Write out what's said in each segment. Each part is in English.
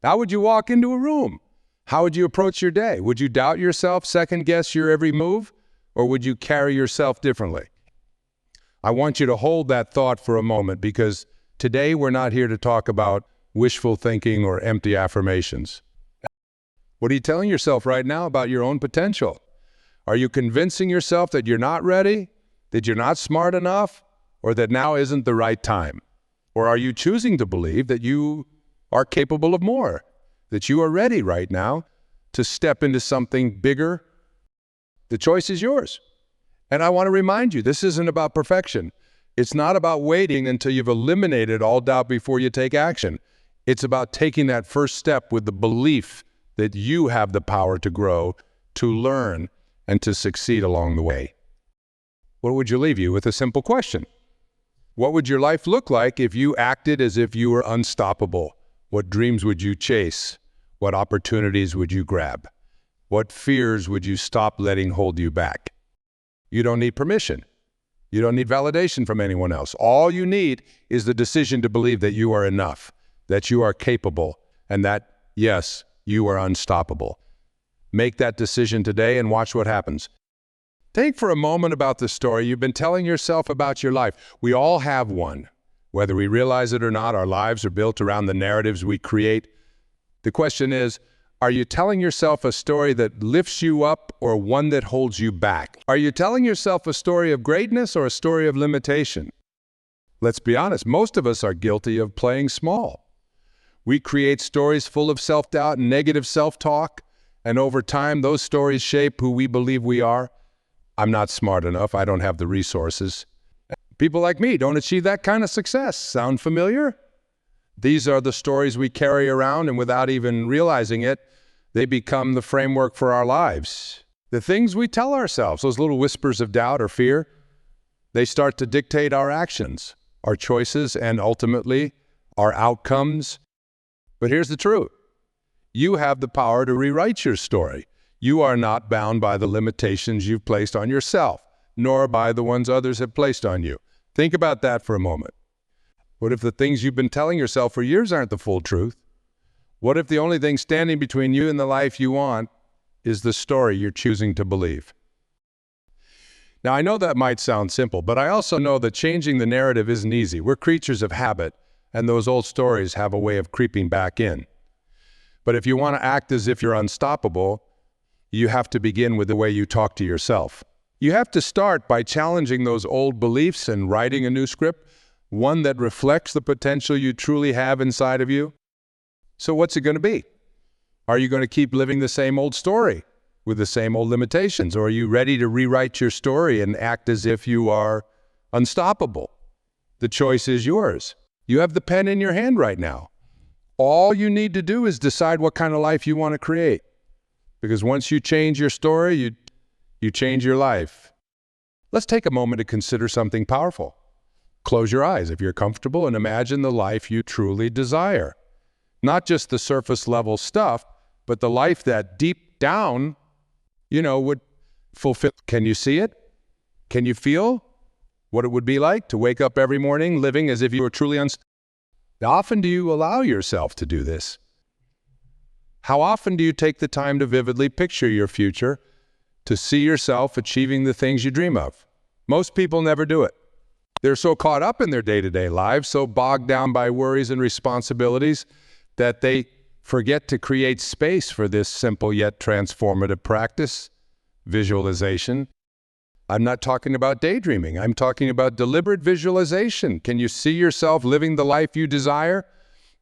How would you walk into a room? How would you approach your day? Would you doubt yourself, second guess your every move, or would you carry yourself differently? I want you to hold that thought for a moment, because today we're not here to talk about wishful thinking or empty affirmations. What are you telling yourself right now about your own potential? Are you convincing yourself that you're not ready, that you're not smart enough, or that now isn't the right time? Or are you choosing to believe that you are capable of more, that you are ready right now to step into something bigger? The choice is yours. And I want to remind you, this isn't about perfection. It's not about waiting until you've eliminated all doubt before you take action. It's about taking that first step with the belief that you have the power to grow, to learn, and to succeed along the way. What would you leave you with? A simple question. What would your life look like if you acted as if you were unstoppable? What dreams would you chase? What opportunities would you grab? What fears would you stop letting hold you back? You don't need permission. You don't need validation from anyone else. All you need is the decision to believe that you are enough, that you are capable, and that, yes, you are unstoppable. Make that decision today and watch what happens. Think for a moment about the story you've been telling yourself about your life. We all have one. Whether we realize it or not, our lives are built around the narratives we create. The question is, are you telling yourself a story that lifts you up or one that holds you back? Are you telling yourself a story of greatness or a story of limitation? Let's be honest, most of us are guilty of playing small. We create stories full of self-doubt and negative self-talk, and over time, those stories shape who we believe we are. I'm not smart enough. I don't have the resources. People like me don't achieve that kind of success. Sound familiar? These are the stories we carry around, and without even realizing it, they become the framework for our lives. The things we tell ourselves, those little whispers of doubt or fear, they start to dictate our actions, our choices, and ultimately our outcomes. But here's the truth. You have the power to rewrite your story. You are not bound by the limitations you've placed on yourself, nor by the ones others have placed on you. Think about that for a moment. What if the things you've been telling yourself for years aren't the full truth? What if the only thing standing between you and the life you want is the story you're choosing to believe? Now, I know that might sound simple, but I also know that changing the narrative isn't easy. We're creatures of habit, and those old stories have a way of creeping back in. But if you want to act as if you're unstoppable, you have to begin with the way you talk to yourself. You have to start by challenging those old beliefs and writing a new script, one that reflects the potential you truly have inside of you. So what's it going to be? Are you going to keep living the same old story with the same old limitations? Or are you ready to rewrite your story and act as if you are unstoppable? The choice is yours. You have the pen in your hand right now. All you need to do is decide what kind of life you want to create. Because once you change your story, you change your life. Let's take a moment to consider something powerful. Close your eyes if you're comfortable and imagine the life you truly desire. Not just the surface level stuff, but the life that deep down, would fulfill. Can you see it? Can you feel what it would be like to wake up every morning living as if you were truly unstoppable? How often do you allow yourself to do this? How often do you take the time to vividly picture your future, to see yourself achieving the things you dream of? Most people never do it. They're so caught up in their day-to-day lives, so bogged down by worries and responsibilities, that they forget to create space for this simple yet transformative practice, visualization. I'm not talking about daydreaming. I'm talking about deliberate visualization. Can you see yourself living the life you desire?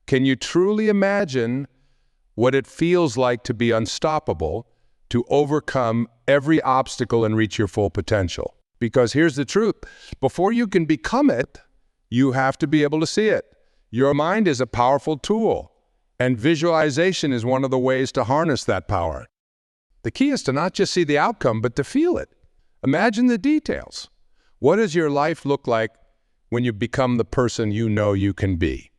Can you truly imagine what it feels like to be unstoppable, to overcome every obstacle and reach your full potential? Because here's the truth. Before you can become it, you have to be able to see it. Your mind is a powerful tool, and visualization is one of the ways to harness that power. The key is to not just see the outcome, but to feel it. Imagine the details. What does your life look like when you become the person you know you can be?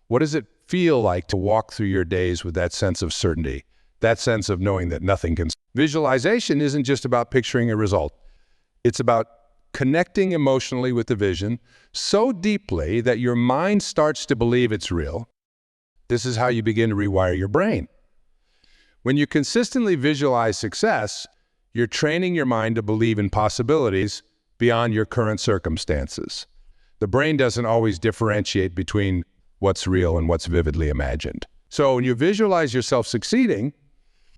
What does it feel like to walk through your days with that sense of certainty, that sense of knowing that nothing can? Visualization isn't just about picturing a result. It's about connecting emotionally with the vision so deeply that your mind starts to believe it's real. This is how you begin to rewire your brain. When you consistently visualize success, you're training your mind to believe in possibilities beyond your current circumstances. The brain doesn't always differentiate between what's real and what's vividly imagined. So when you visualize yourself succeeding,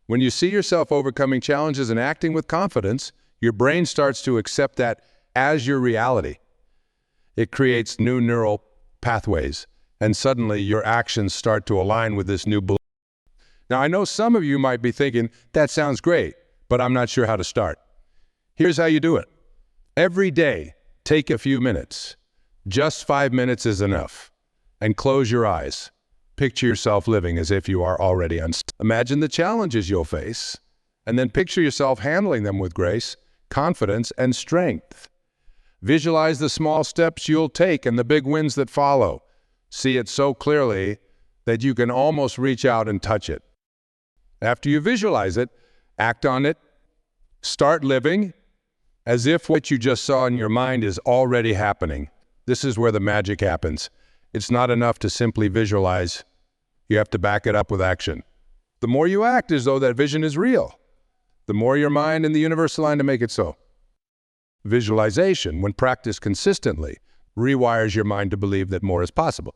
when you see yourself overcoming challenges and acting with confidence, your brain starts to accept that as your reality. It creates new neural pathways, and suddenly your actions start to align with this new belief. Now, I know some of you might be thinking, that sounds great, but I'm not sure how to start. Here's how you do it. Every day, take a few minutes. Just 5 minutes is enough. And close your eyes. Picture yourself living as if you are already unstuck. Imagine the challenges you'll face, and then picture yourself handling them with grace, confidence, and strength. Visualize the small steps you'll take and the big wins that follow. See it so clearly that you can almost reach out and touch it. After you visualize it, act on it. Start living as if what you just saw in your mind is already happening. This is where the magic happens. It's not enough to simply visualize. You have to back it up with action. The more you act as though that vision is real, the more your mind and the universe align to make it so. Visualization, when practiced consistently, rewires your mind to believe that more is possible.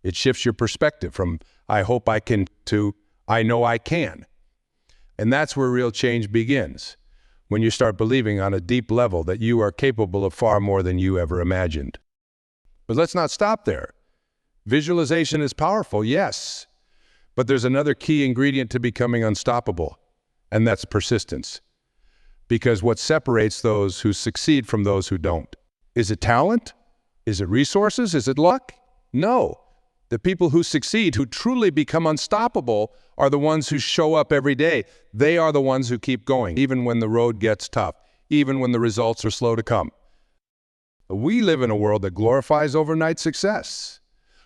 It shifts your perspective from, I hope I can, to, I know I can. And that's where real change begins, when you start believing on a deep level that you are capable of far more than you ever imagined. But let's not stop there. Visualization is powerful, yes, but there's another key ingredient to becoming unstoppable, and that's persistence. Because what separates those who succeed from those who don't? Is it talent? Is it resources? Is it luck? No. The people who succeed, who truly become unstoppable, are the ones who show up every day. They are the ones who keep going, even when the road gets tough, even when the results are slow to come. We live in a world that glorifies overnight success.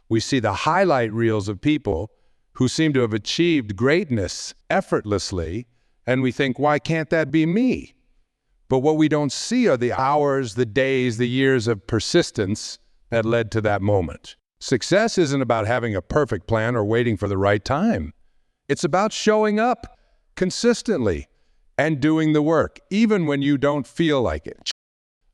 We see the highlight reels of people who seem to have achieved greatness effortlessly, and we think, why can't that be me? But what we don't see are the hours, the days, the years of persistence that led to that moment. Success isn't about having a perfect plan or waiting for the right time. It's about showing up consistently and doing the work, even when you don't feel like it.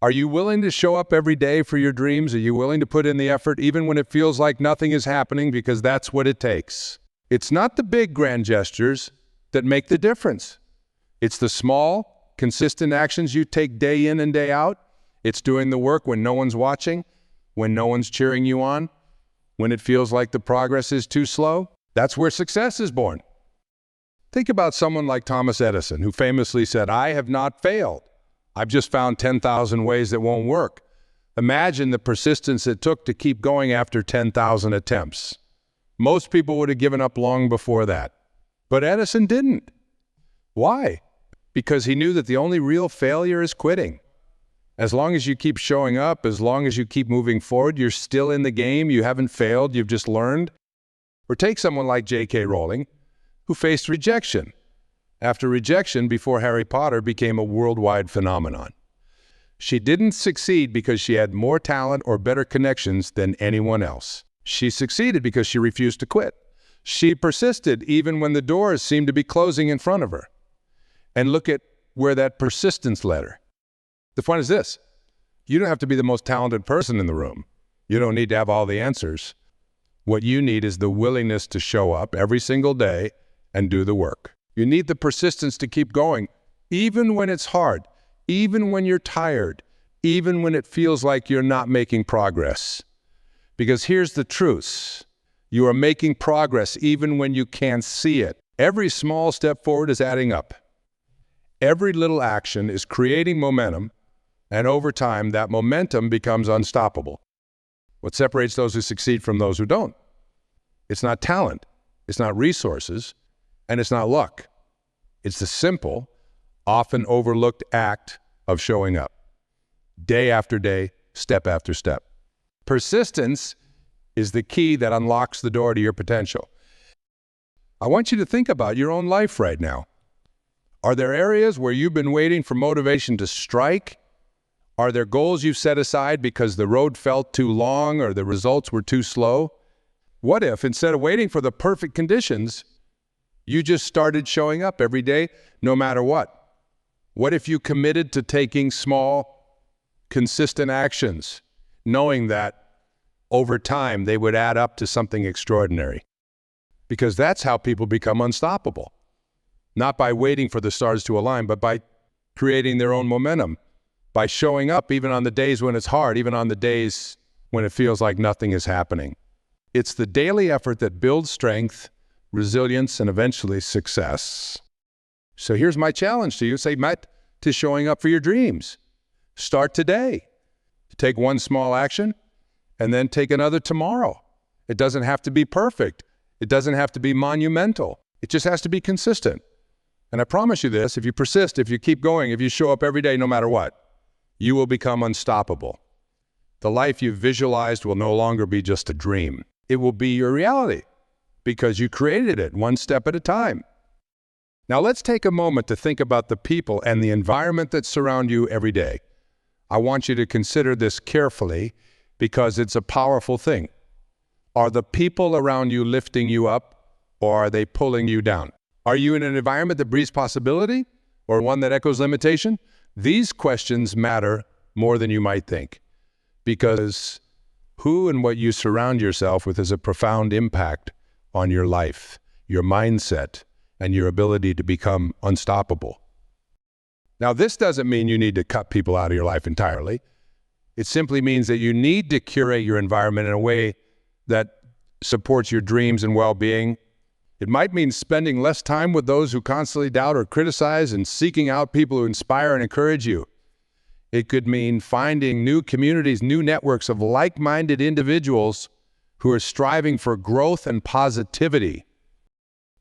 Are you willing to show up every day for your dreams? Are you willing to put in the effort even when it feels like nothing is happening? Because that's what it takes. It's not the big grand gestures that make the difference. It's the small, consistent actions you take day in and day out. It's doing the work when no one's watching, when no one's cheering you on, when it feels like the progress is too slow. That's where success is born. Think about someone like Thomas Edison, who famously said, "I have not failed. I've just found 10,000 ways that won't work." Imagine the persistence it took to keep going after 10,000 attempts. Most people would have given up long before that. But Edison didn't. Why? Because he knew that the only real failure is quitting. As long as you keep showing up, as long as you keep moving forward, you're still in the game, you haven't failed, you've just learned. Or take someone like J.K. Rowling, who faced rejection. After rejection, before Harry Potter became a worldwide phenomenon. She didn't succeed because she had more talent or better connections than anyone else. She succeeded because she refused to quit. She persisted even when the doors seemed to be closing in front of her. And look at where that persistence led her. The point is this: you don't have to be the most talented person in the room. You don't need to have all the answers. What you need is the willingness to show up every single day and do the work. You need the persistence to keep going, even when it's hard, even when you're tired, even when it feels like you're not making progress. Because here's the truth: you are making progress even when you can't see it. Every small step forward is adding up. Every little action is creating momentum, and over time, that momentum becomes unstoppable. What separates those who succeed from those who don't? It's not talent, it's not resources, and it's not luck. It's the simple, often overlooked act of showing up. Day after day, step after step. Persistence is the key that unlocks the door to your potential. I want you to think about your own life right now. Are there areas where you've been waiting for motivation to strike? Are there goals you've set aside because the road felt too long or the results were too slow? What if, instead of waiting for the perfect conditions, you just started showing up every day, no matter what? What if you committed to taking small, consistent actions, knowing that over time they would add up to something extraordinary? Because that's how people become unstoppable. Not by waiting for the stars to align, but by creating their own momentum, by showing up even on the days when it's hard, even on the days when it feels like nothing is happening. It's the daily effort that builds strength, resilience, and eventually success. So here's my challenge to you. Say Met to showing up for your dreams. Start today. Take one small action and then take another tomorrow. It doesn't have to be perfect. It doesn't have to be monumental. It just has to be consistent. And I promise you this, if you persist, if you keep going, if you show up every day no matter what, you will become unstoppable. The life you've visualized will no longer be just a dream. It will be your reality because you created it one step at a time. Now let's take a moment to think about the people and the environment that surround you every day. I want you to consider this carefully because it's a powerful thing. Are the people around you lifting you up or are they pulling you down? Are you in an environment that breathes possibility or one that echoes limitation? These questions matter more than you might think because who and what you surround yourself with has a profound impact on your life, your mindset, and your ability to become unstoppable. Now, this doesn't mean you need to cut people out of your life entirely. It simply means that you need to curate your environment in a way that supports your dreams and well-being. It might mean spending less time with those who constantly doubt or criticize and seeking out people who inspire and encourage you. It could mean finding new communities, new networks of like-minded individuals who are striving for growth and positivity.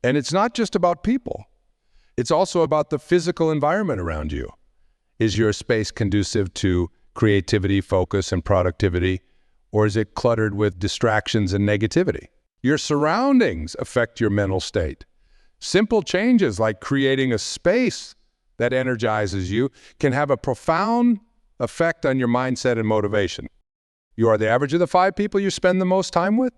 And it's not just about people. It's also about the physical environment around you. Is your space conducive to creativity, focus, and productivity, or is it cluttered with distractions and negativity? Your surroundings affect your mental state. Simple changes like creating a space that energizes you can have a profound effect on your mindset and motivation. You are the average of the 5 people you spend the most time with.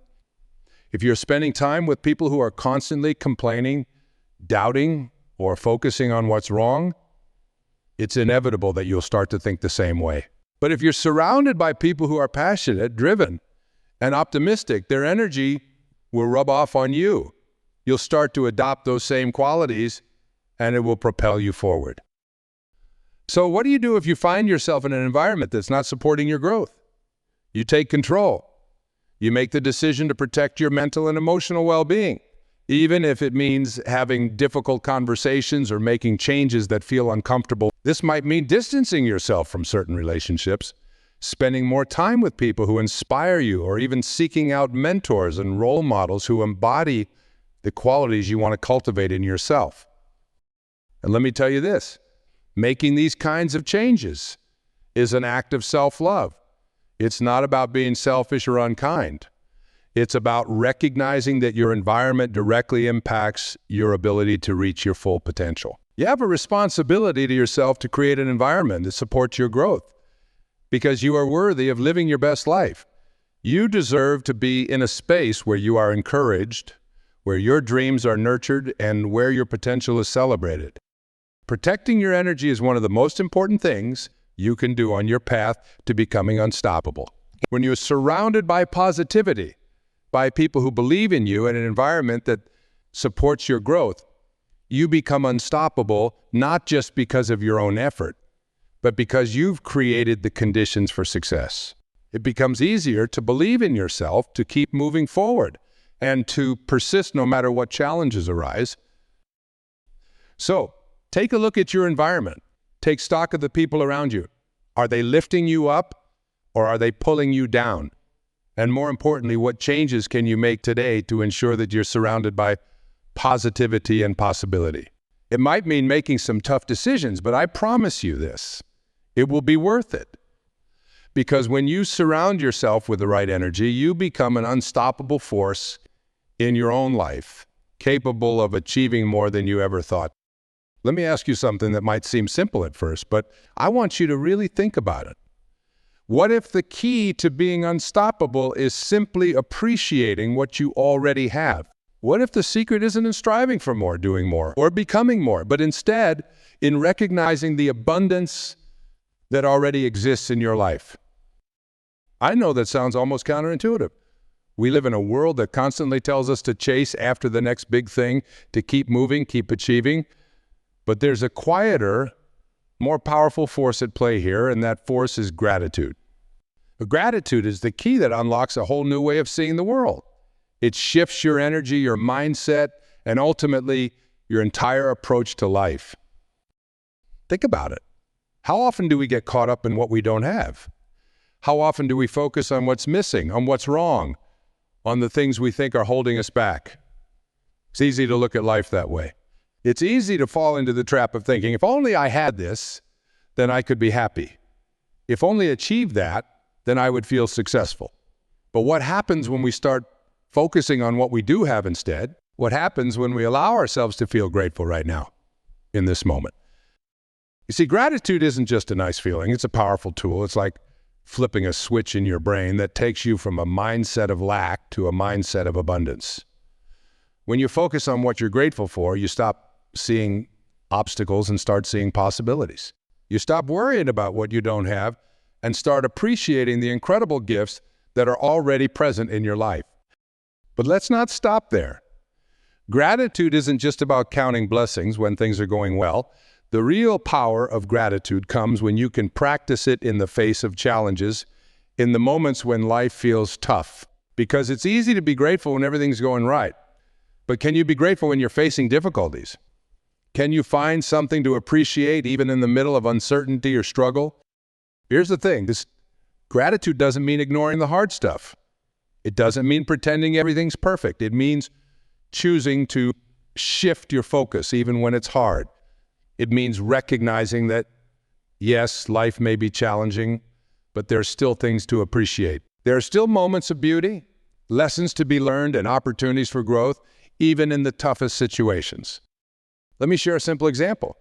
If you're spending time with people who are constantly complaining, doubting, or focusing on what's wrong, it's inevitable that you'll start to think the same way. But if you're surrounded by people who are passionate, driven, and optimistic, their energy will rub off on you. You'll start to adopt those same qualities, and it will propel you forward. So what do you do if you find yourself in an environment that's not supporting your growth? You take control. You make the decision to protect your mental and emotional well-being, even if it means having difficult conversations or making changes that feel uncomfortable. This might mean distancing yourself from certain relationships, spending more time with people who inspire you, or even seeking out mentors and role models who embody the qualities you want to cultivate in yourself. And let me tell you this, making these kinds of changes is an act of self-love. It's not about being selfish or unkind. It's about recognizing that your environment directly impacts your ability to reach your full potential. You have a responsibility to yourself to create an environment that supports your growth because you are worthy of living your best life. You deserve to be in a space where you are encouraged, where your dreams are nurtured, and where your potential is celebrated. Protecting your energy is one of the most important things you can do on your path to becoming unstoppable. When you're surrounded by positivity, by people who believe in you and an environment that supports your growth, you become unstoppable not just because of your own effort, but because you've created the conditions for success. It becomes easier to believe in yourself, to keep moving forward, and to persist no matter what challenges arise. So, take a look at your environment. Take stock of the people around you. Are they lifting you up or are they pulling you down? And more importantly, what changes can you make today to ensure that you're surrounded by positivity and possibility? It might mean making some tough decisions, but I promise you this, it will be worth it. Because when you surround yourself with the right energy, you become an unstoppable force in your own life, capable of achieving more than you ever thought. Let me ask you something that might seem simple at first, but I want you to really think about it. What if the key to being unstoppable is simply appreciating what you already have? What if the secret isn't in striving for more, doing more, or becoming more, but instead in recognizing the abundance that already exists in your life? I know that sounds almost counterintuitive. We live in a world that constantly tells us to chase after the next big thing, to keep moving, keep achieving. But there's a quieter, more powerful force at play here, and that force is gratitude. Gratitude is the key that unlocks a whole new way of seeing the world. It shifts your energy, your mindset, and ultimately your entire approach to life. Think about it. How often do we get caught up in what we don't have? How often do we focus on what's missing, on what's wrong, on the things we think are holding us back? It's easy to look at life that way. It's easy to fall into the trap of thinking, if only I had this, then I could be happy. If only I achieved that, then I would feel successful. But what happens when we start focusing on what we do have instead? What happens when we allow ourselves to feel grateful right now, in this moment? You see, gratitude isn't just a nice feeling. It's a powerful tool. It's like flipping a switch in your brain that takes you from a mindset of lack to a mindset of abundance. When you focus on what you're grateful for, you stop seeing obstacles and start seeing possibilities. You stop worrying about what you don't have and start appreciating the incredible gifts that are already present in your life. But let's not stop there. Gratitude isn't just about counting blessings when things are going well. The real power of gratitude comes when you can practice it in the face of challenges, in the moments when life feels tough. Because it's easy to be grateful when everything's going right. But can you be grateful when you're facing difficulties? Can you find something to appreciate even in the middle of uncertainty or struggle? Here's the thing, gratitude doesn't mean ignoring the hard stuff. It doesn't mean pretending everything's perfect. It means choosing to shift your focus even when it's hard. It means recognizing that, yes, life may be challenging, but there are still things to appreciate. There are still moments of beauty, lessons to be learned, and opportunities for growth, even in the toughest situations. Let me share a simple example.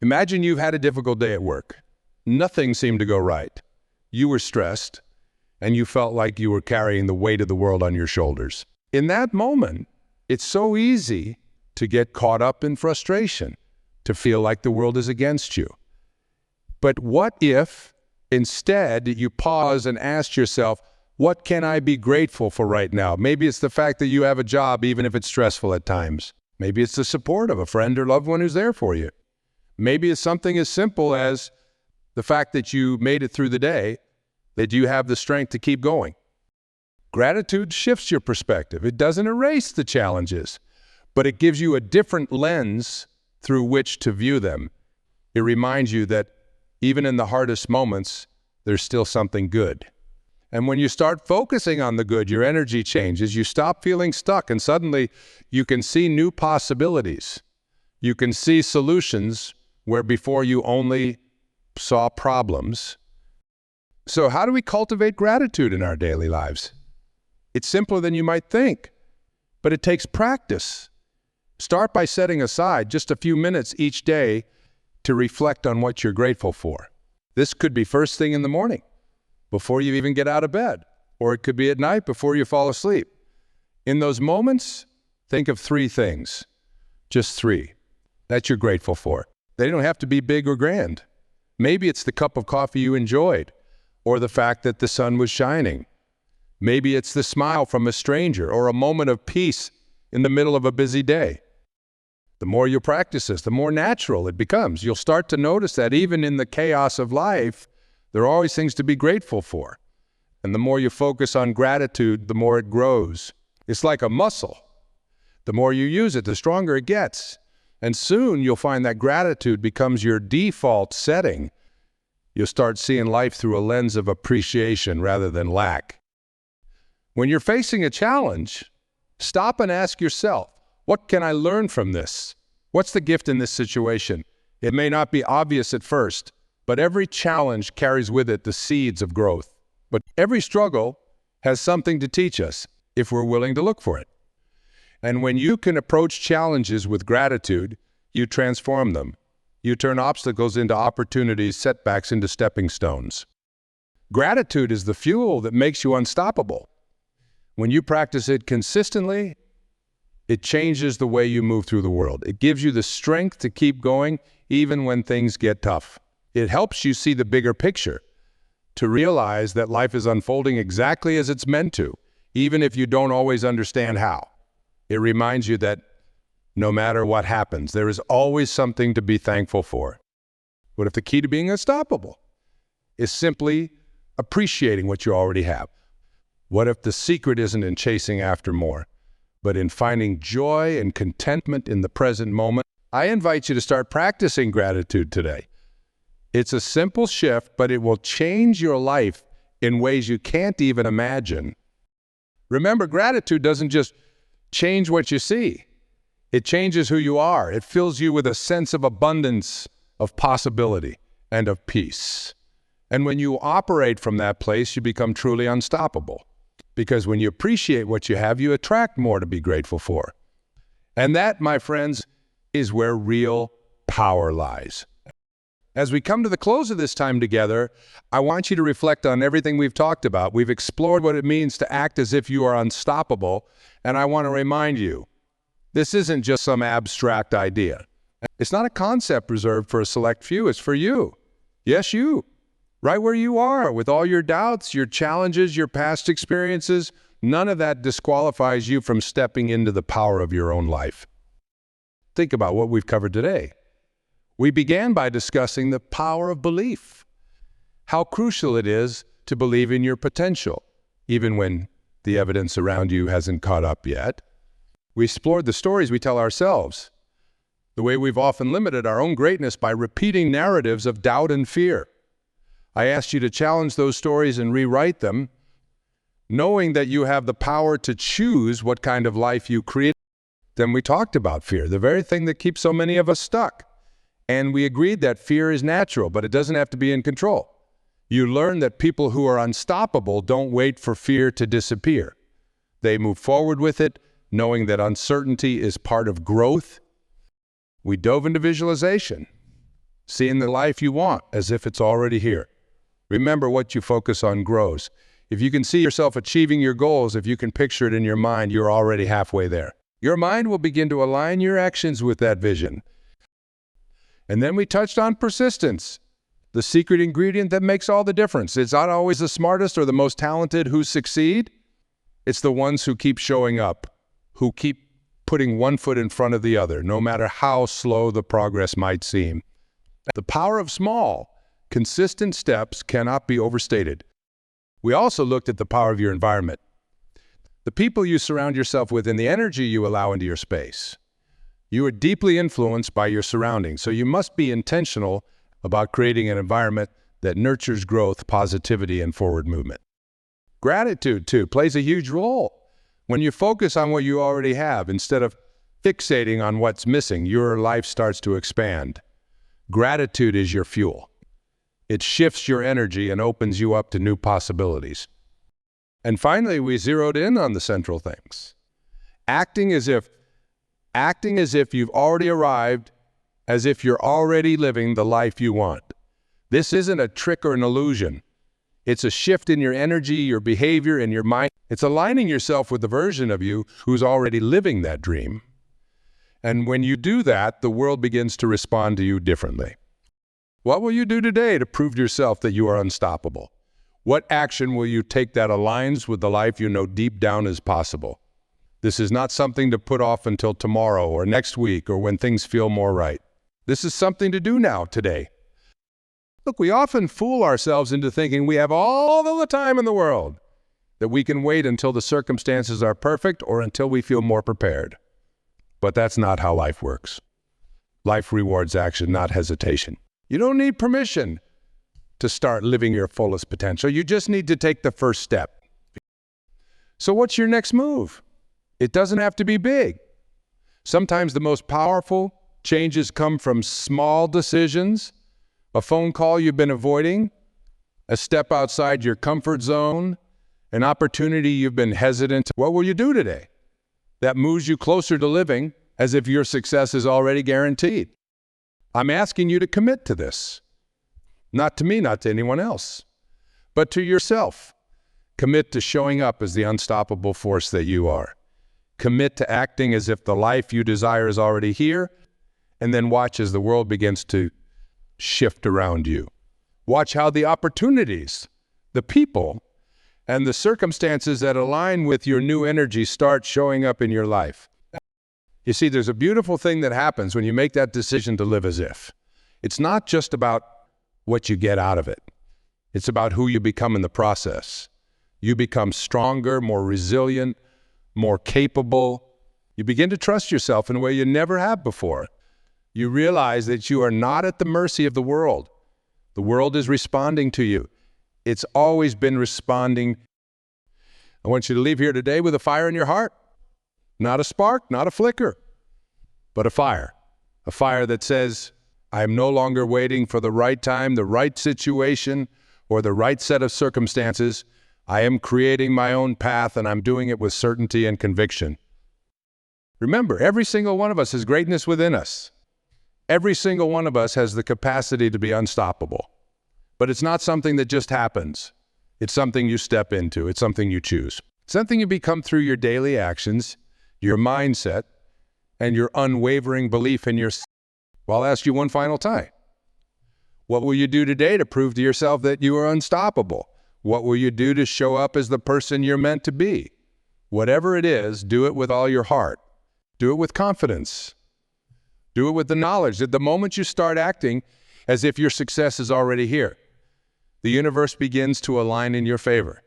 Imagine you've had a difficult day at work. Nothing seemed to go right. You were stressed, and you felt like you were carrying the weight of the world on your shoulders. In that moment, it's so easy to get caught up in frustration, to feel like the world is against you. But what if, instead, you pause and ask yourself, what can I be grateful for right now? Maybe it's the fact that you have a job, even if it's stressful at times. Maybe it's the support of a friend or loved one who's there for you. Maybe it's something as simple as the fact that you made it through the day, that you have the strength to keep going. Gratitude shifts your perspective. It doesn't erase the challenges, but it gives you a different lens through which to view them. It reminds you that even in the hardest moments, there's still something good. And when you start focusing on the good, your energy changes. You stop feeling stuck, and suddenly you can see new possibilities. You can see solutions where before you only saw problems. So how do we cultivate gratitude in our daily lives? It's simpler than you might think, but it takes practice. Start by setting aside just a few minutes each day to reflect on what you're grateful for. This could be first thing in the morning, before you even get out of bed, or it could be at night before you fall asleep. In those moments, think of 3 things, just 3, that you're grateful for. They don't have to be big or grand. Maybe it's the cup of coffee you enjoyed, or the fact that the sun was shining. Maybe it's the smile from a stranger, or a moment of peace in the middle of a busy day. The more you practice this, the more natural it becomes. You'll start to notice that even in the chaos of life, there are always things to be grateful for. And the more you focus on gratitude, the more it grows. It's like a muscle. The more you use it, the stronger it gets. And soon you'll find that gratitude becomes your default setting. You'll start seeing life through a lens of appreciation rather than lack. When you're facing a challenge, stop and ask yourself, what can I learn from this? What's the gift in this situation? It may not be obvious at first, but every challenge carries with it the seeds of growth. But every struggle has something to teach us if we're willing to look for it. And when you can approach challenges with gratitude, you transform them. You turn obstacles into opportunities, setbacks into stepping stones. Gratitude is the fuel that makes you unstoppable. When you practice it consistently, it changes the way you move through the world. It gives you the strength to keep going even when things get tough. It helps you see the bigger picture, to realize that life is unfolding exactly as it's meant to, even if you don't always understand how. It reminds you that no matter what happens, there is always something to be thankful for. What if the key to being unstoppable is simply appreciating what you already have? What if the secret isn't in chasing after more, but in finding joy and contentment in the present moment? I invite you to start practicing gratitude today. It's a simple shift, but it will change your life in ways you can't even imagine. Remember, gratitude doesn't just change what you see. It changes who you are. It fills you with a sense of abundance, of possibility, and of peace. And when you operate from that place, you become truly unstoppable. Because when you appreciate what you have, you attract more to be grateful for. And that, my friends, is where real power lies. As we come to the close of this time together, I want you to reflect on everything we've talked about. We've explored what it means to act as if you are unstoppable, and I want to remind you, this isn't just some abstract idea. It's not a concept reserved for a select few. It's for you. Yes, you. Right where you are, with all your doubts, your challenges, your past experiences, none of that disqualifies you from stepping into the power of your own life. Think about what we've covered today. We began by discussing the power of belief, how crucial it is to believe in your potential, even when the evidence around you hasn't caught up yet. We explored the stories we tell ourselves, the way we've often limited our own greatness by repeating narratives of doubt and fear. I asked you to challenge those stories and rewrite them, knowing that you have the power to choose what kind of life you create. Then we talked about fear, the very thing that keeps so many of us stuck. And we agreed that fear is natural, but it doesn't have to be in control. You learn that people who are unstoppable don't wait for fear to disappear. They move forward with it, knowing that uncertainty is part of growth. We dove into visualization, seeing the life you want as if it's already here. Remember, what you focus on grows. If you can see yourself achieving your goals, if you can picture it in your mind, you're already halfway there. Your mind will begin to align your actions with that vision. And then we touched on persistence, the secret ingredient that makes all the difference. It's not always the smartest or the most talented who succeed. It's the ones who keep showing up, who keep putting one foot in front of the other, no matter how slow the progress might seem. The power of small, consistent steps cannot be overstated. We also looked at the power of your environment, the people you surround yourself with and the energy you allow into your space. You are deeply influenced by your surroundings, so you must be intentional about creating an environment that nurtures growth, positivity, and forward movement. Gratitude, too, plays a huge role. When you focus on what you already have, instead of fixating on what's missing, your life starts to expand. Gratitude is your fuel. It shifts your energy and opens you up to new possibilities. And finally, we zeroed in on the central things. Acting as if you've already arrived, as if you're already living the life you want. This isn't a trick or an illusion. It's a shift in your energy, your behavior, and your mind. It's aligning yourself with the version of you who's already living that dream. And when you do that, the world begins to respond to you differently. What will you do today to prove to yourself that you are unstoppable? What action will you take that aligns with the life you know deep down is possible? This is not something to put off until tomorrow or next week or when things feel more right. This is something to do now, today. Look, we often fool ourselves into thinking we have all the time in the world, that we can wait until the circumstances are perfect or until we feel more prepared. But that's not how life works. Life rewards action, not hesitation. You don't need permission to start living your fullest potential. You just need to take the first step. So what's your next move? It doesn't have to be big. Sometimes the most powerful changes come from small decisions, a phone call you've been avoiding, a step outside your comfort zone, an opportunity you've been hesitant. What will you do today that moves you closer to living as if your success is already guaranteed? I'm asking you to commit to this. Not to me, not to anyone else, but to yourself. Commit to showing up as the unstoppable force that you are. Commit to acting as if the life you desire is already here, and then watch as the world begins to shift around you. Watch how the opportunities, the people, and the circumstances that align with your new energy start showing up in your life. You see, there's a beautiful thing that happens when you make that decision to live as if. It's not just about what you get out of it. It's about who you become in the process. You become stronger, more resilient, more capable. You begin to trust yourself in a way you never have before. You realize that you are not at the mercy of the world. The world is responding to you. It's always been responding. I want you to leave here today with a fire in your heart. Not a spark, not a flicker, but a fire. A fire that says, I am no longer waiting for the right time, the right situation, or the right set of circumstances. I am creating my own path, and I'm doing it with certainty and conviction. Remember, every single one of us has greatness within us. Every single one of us has the capacity to be unstoppable. But it's not something that just happens. It's something you step into. It's something you choose. It's something you become through your daily actions, your mindset, and your unwavering belief in yourself. Well, I'll ask you one final time. What will you do today to prove to yourself that you are unstoppable? What will you do to show up as the person you're meant to be? Whatever it is, do it with all your heart. Do it with confidence. Do it with the knowledge that the moment you start acting as if your success is already here, the universe begins to align in your favor.